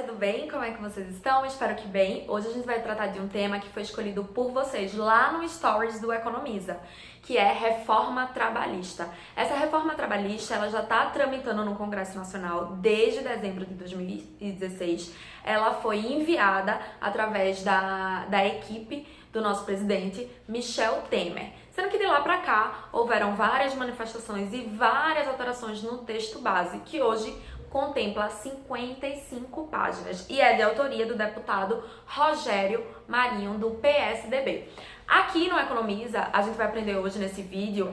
tudo bem? Como é que vocês estão? Espero que bem. Hoje a gente vai tratar de um tema que foi escolhido por vocês lá no Stories do Economiza, que é reforma trabalhista. Essa reforma trabalhista, ela já está tramitando no Congresso Nacional desde dezembro de 2016. Ela foi enviada através da equipe do nosso presidente, Michel Temer. Sendo que de lá para cá, houveram várias manifestações e várias alterações no texto base, que hoje contempla 55 páginas e é de autoria do deputado Rogério Marinho, do PSDB. Aqui no Economiza, a gente vai aprender hoje nesse vídeo,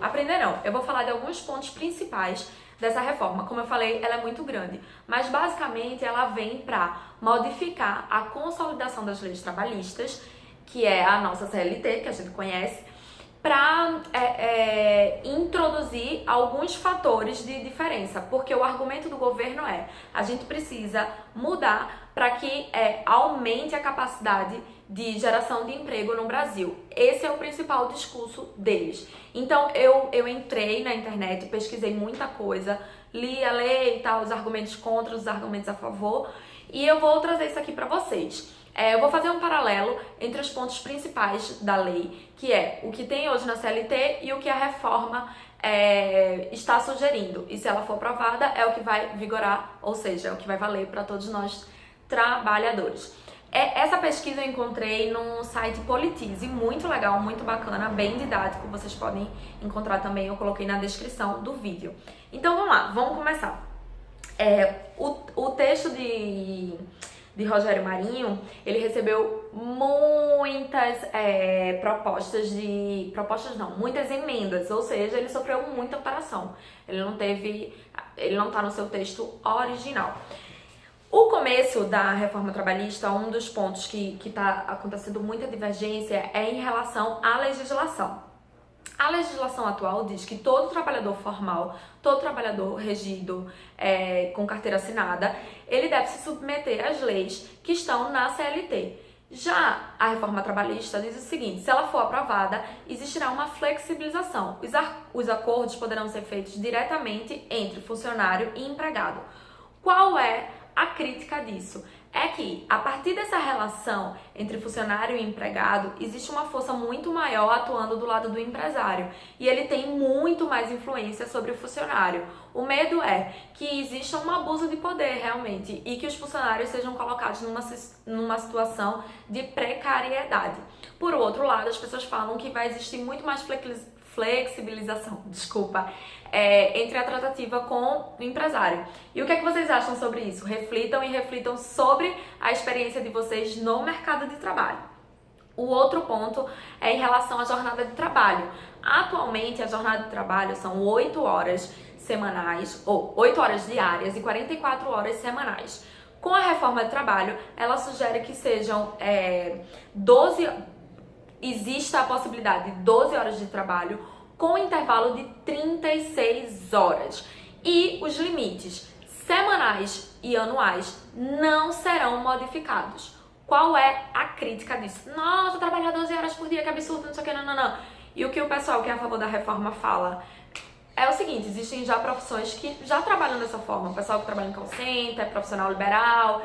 eu vou falar de alguns pontos principais dessa reforma. Como eu falei, ela é muito grande, mas basicamente ela vem para modificar a consolidação das leis trabalhistas, que é a nossa CLT, que a gente conhece, para introduzir alguns fatores de diferença, porque o argumento do governo é: a gente precisa mudar para que aumente a capacidade de geração de emprego no Brasil. Esse é o principal discurso deles. Então eu entrei na internet, pesquisei muita coisa, li a lei e tal, os argumentos contra, os argumentos a favor, e eu vou trazer isso aqui para vocês. Eu vou fazer um paralelo entre os pontos principais da lei, que é o que tem hoje na CLT e o que a reforma está sugerindo. E se ela for aprovada, é o que vai vigorar, ou seja, é o que vai valer para todos nós trabalhadores. Essa pesquisa eu encontrei no site Politize, muito legal, muito bacana, bem didático. Vocês podem encontrar também, eu coloquei na descrição do vídeo. Então vamos lá, vamos começar. O texto de Rogério Marinho, ele recebeu muitas muitas emendas, ou seja, ele sofreu muita alteração. Ele não está no seu texto original. O começo da reforma trabalhista, um dos pontos que está acontecendo muita divergência é em relação à legislação. A legislação atual diz que todo trabalhador formal, todo trabalhador regido com carteira assinada, ele deve se submeter às leis que estão na CLT. Já a reforma trabalhista diz o seguinte: se ela for aprovada, existirá uma flexibilização. Os acordos poderão ser feitos diretamente entre funcionário e empregado. Qual é a crítica disso? É que, a partir dessa relação entre funcionário e empregado, existe uma força muito maior atuando do lado do empresário e ele tem muito mais influência sobre o funcionário. O medo é que exista um abuso de poder realmente e que os funcionários sejam colocados numa situação de precariedade. Por outro lado, as pessoas falam que vai existir muito mais flexibilização, entre a tratativa com o empresário. E o que é que vocês acham sobre isso? Reflitam sobre a experiência de vocês no mercado de trabalho. O outro ponto é em relação à jornada de trabalho. Atualmente, a jornada de trabalho são 8 horas semanais, ou 8 horas diárias e 44 horas semanais. Com a reforma de trabalho, ela sugere que sejam 12... Existe a possibilidade de 12 horas de trabalho com intervalo de 36 horas. E os limites semanais e anuais não serão modificados. Qual é a crítica disso? Nossa, trabalhar 12 horas por dia, que absurdo, não sei o que, não. E o que o pessoal que é a favor da reforma fala é o seguinte: existem já profissões que já trabalham dessa forma. O pessoal que trabalha em call center, profissional liberal,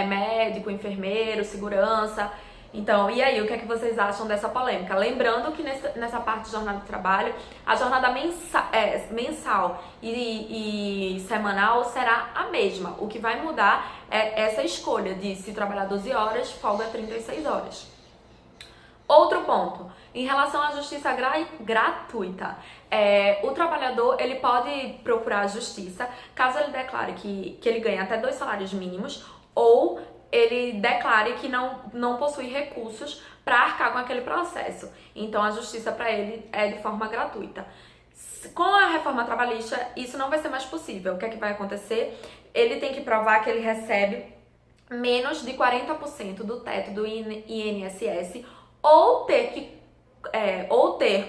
médico, enfermeiro, segurança. Então, e aí, o que é que vocês acham dessa polêmica? Lembrando que nessa parte de jornada de trabalho, a jornada mensal e semanal será a mesma. O que vai mudar é essa escolha de se trabalhar 12 horas, folga 36 horas. Outro ponto, em relação à justiça gratuita. O trabalhador, ele pode procurar a justiça caso ele declare que ele ganha até 2 salários mínimos ou ele declare que não possui recursos para arcar com aquele processo. Então, a justiça para ele é de forma gratuita. Com a reforma trabalhista, isso não vai ser mais possível. O que é que vai acontecer? Ele tem que provar que ele recebe menos de 40% do teto do INSS ou ter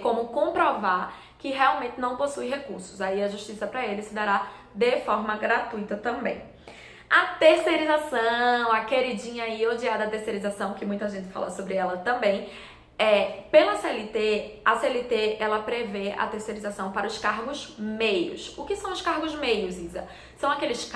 como comprovar que realmente não possui recursos. Aí a justiça para ele se dará de forma gratuita também. A terceirização, a queridinha e odiada terceirização, que muita gente fala sobre ela também, pela CLT, a CLT ela prevê a terceirização para os cargos meios. O que são os cargos meios, Isa? São aqueles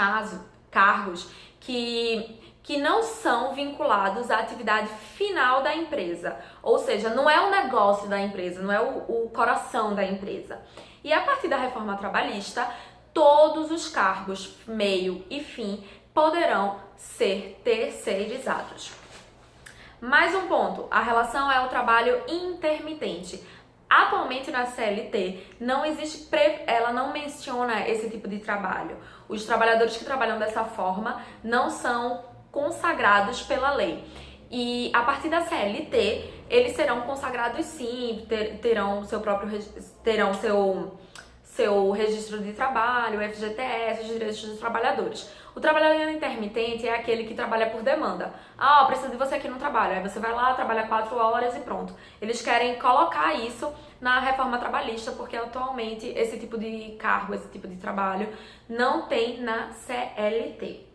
cargos que não são vinculados à atividade final da empresa. Ou seja, não é o negócio da empresa, não é o coração da empresa. E a partir da reforma trabalhista, todos os cargos, meio e fim, poderão ser terceirizados. Mais um ponto, a relação é o trabalho intermitente. Atualmente na CLT não existe, ela não menciona esse tipo de trabalho. Os trabalhadores que trabalham dessa forma não são consagrados pela lei. E a partir da CLT, eles serão consagrados sim, terão seu registro de trabalho, o FGTS, os direitos dos trabalhadores. O trabalhador intermitente é aquele que trabalha por demanda. Ah, preciso de você aqui no trabalho. Aí você vai lá, trabalha 4 horas e pronto. Eles querem colocar isso na reforma trabalhista, porque atualmente esse tipo de cargo, esse tipo de trabalho não tem na CLT.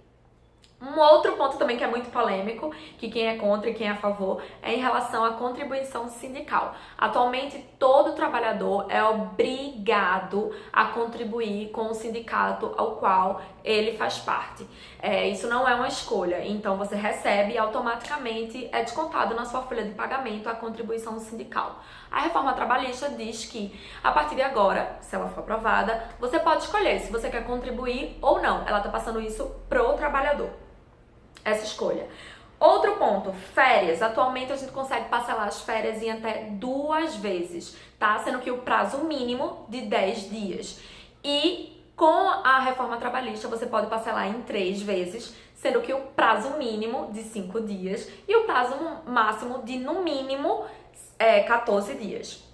Um outro ponto também que é muito polêmico, que quem é contra e quem é a favor, é em relação à contribuição sindical. Atualmente, todo trabalhador é obrigado a contribuir com o sindicato ao qual ele faz parte. Isso não é uma escolha, então você recebe e automaticamente é descontado na sua folha de pagamento a contribuição sindical. A reforma trabalhista diz que, a partir de agora, se ela for aprovada, você pode escolher se você quer contribuir ou não. Ela está passando isso pro trabalhador, essa escolha. Outro ponto, férias. Atualmente a gente consegue parcelar as férias em até 2 vezes, tá? Sendo que o prazo mínimo de 10 dias. E com a reforma trabalhista você pode parcelar em 3 vezes, sendo que o prazo mínimo de 5 dias e o prazo máximo de, no mínimo, 14 dias.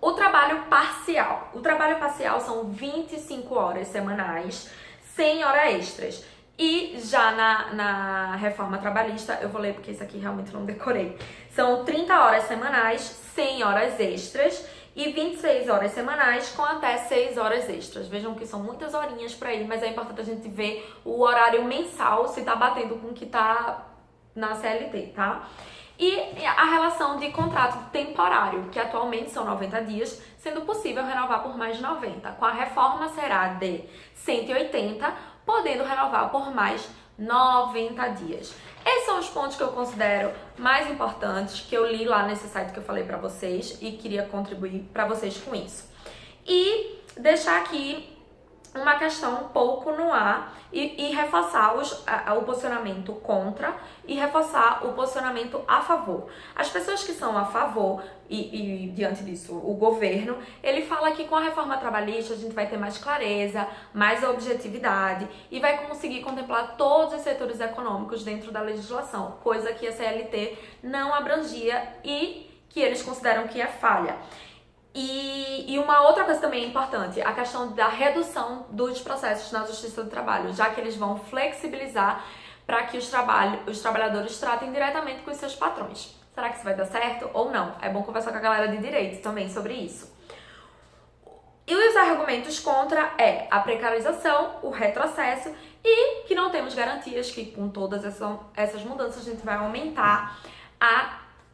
O trabalho parcial. O trabalho parcial são 25 horas semanais, sem hora extras. E já na reforma trabalhista, eu vou ler porque isso aqui realmente não decorei. São 30 horas semanais, 100 horas extras e 26 horas semanais com até 6 horas extras. Vejam que são muitas horinhas para ir, mas é importante a gente ver o horário mensal, se tá batendo com o que tá na CLT, tá? E a relação de contrato temporário, que atualmente são 90 dias, sendo possível renovar por mais de 90. Com a reforma será de 180, podendo renovar por mais 90 dias. Esses são os pontos que eu considero mais importantes, que eu li lá nesse site que eu falei pra vocês e queria contribuir pra vocês com isso. E deixar aqui uma questão um pouco no ar e reforçar o posicionamento contra e reforçar o posicionamento a favor. As pessoas que são a favor e diante disso, o governo, ele fala que com a reforma trabalhista a gente vai ter mais clareza, mais objetividade e vai conseguir contemplar todos os setores econômicos dentro da legislação, coisa que a CLT não abrangia e que eles consideram que é falha. E uma outra coisa também importante, a questão da redução dos processos na Justiça do Trabalho, já que eles vão flexibilizar para que os trabalhadores tratem diretamente com os seus patrões. Será que isso vai dar certo ou não? É bom conversar com a galera de direito também sobre isso. E os argumentos contra a precarização, o retrocesso e que não temos garantias que com todas essas mudanças a gente vai aumentar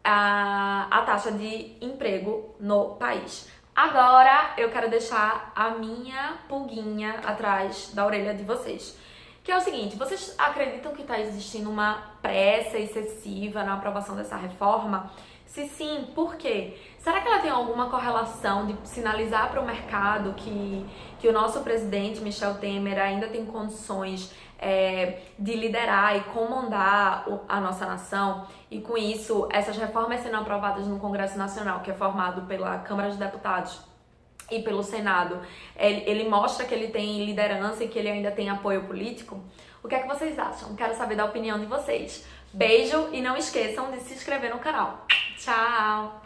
a taxa de emprego no país. Agora eu quero deixar a minha pulguinha atrás da orelha de vocês, que é o seguinte: vocês acreditam que está existindo uma pressa excessiva na aprovação dessa reforma? Se sim, por quê? Será que ela tem alguma correlação de sinalizar para o mercado que o nosso presidente Michel Temer ainda tem condições de liderar e comandar a nossa nação? E com isso, essas reformas sendo aprovadas no Congresso Nacional, que é formado pela Câmara de Deputados e pelo Senado, ele mostra que ele tem liderança e que ele ainda tem apoio político? O que é que vocês acham? Quero saber da opinião de vocês. Beijo e não esqueçam de se inscrever no canal. Tchau!